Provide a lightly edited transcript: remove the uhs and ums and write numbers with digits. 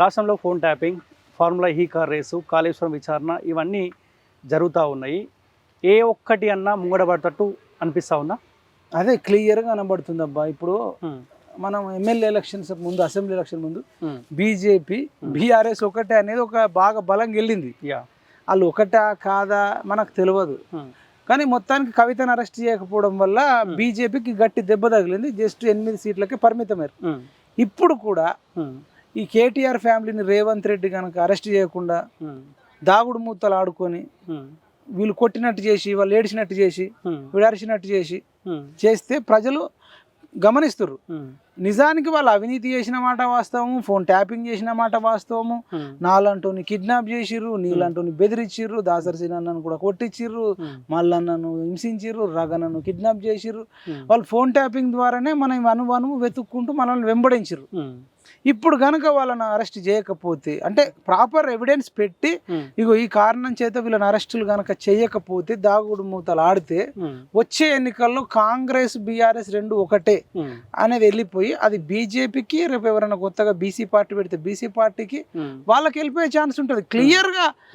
రాష్ట్రంలో phone tapping, formula ఈ car race, Kaleshwaram విచారణ ఇవన్నీ జరుగుతూ ఉన్నాయి. ఏ ఒక్కటి అన్నా ముంగడబడతట్టు అనిపిస్తూ ఉందా? అదే క్లియర్గా కనబడుతుంది అబ్బా. ఇప్పుడు మనం ఎమ్మెల్యే ఎలక్షన్స్ ముందు, అసెంబ్లీ ఎలక్షన్ ముందు బీజేపీ బీఆర్ఎస్ ఒకటే అనేది ఒక బాగా బలంగా వెళ్ళింది. వాళ్ళు ఒకటా కాదా మనకు తెలియదు. కానీ మొత్తానికి కవితను అరెస్ట్ చేయకపోవడం వల్ల బీజేపీకి గట్టి దెబ్బ తగిలింది. జస్ట్ 8 సీట్లకే పరిమితమయ్యారు. ఇప్పుడు కూడా ఈ కేటీఆర్ ఫ్యామిలీని రేవంత్ రెడ్డి కనుక అరెస్ట్ చేయకుండా దాగుడు మూతలు ఆడుకొని వీళ్ళు కొట్టినట్టు చేసి, వాళ్ళు ఏడిచినట్టు చేసి, వీడు అరిచినట్టు చేస్తే ప్రజలు గమనిస్తారు. నిజానికి వాళ్ళు అవినీతి చేసిన మాట వాస్తవము, ఫోన్ ట్యాపింగ్ చేసిన మాట వాస్తవము, నాలంటూని కిడ్నాప్ చేసిర్రు, నీళ్ళంటూని బెదిరించిర్రు, దాసరి సినన్నను కూడా కొట్టించిర్రు, మల్లన్నను హింసించిర్రు, రగనను కిడ్నాప్ చేసిర్రు. వాళ్ళు ఫోన్ ట్యాపింగ్ ద్వారానే మనం అనువనువు వెతుక్కుంటూ మనల్ని వెంబడించిర్రు. ఇప్పుడు కనుక వాళ్ళని అరెస్ట్ చేయకపోతే, అంటే ప్రాపర్ ఎవిడెన్స్ పెట్టి ఇగో ఈ కారణం చేత వీళ్ళని అరెస్టులు కనుక చేయకపోతే, దాగుడు మూతలు ఆడితే వచ్చే ఎన్నికల్లో కాంగ్రెస్ బీఆర్ఎస్ రెండు ఒకటే అనేది వెళ్ళిపోయి అది బీజేపీకి, రేపు ఎవరైనా కొత్తగా బీసీ పార్టీ పెడితే బీసీ పార్టీకి వాళ్ళకి వెళ్ళిపోయే ఛాన్స్ ఉంటుంది క్లియర్గా.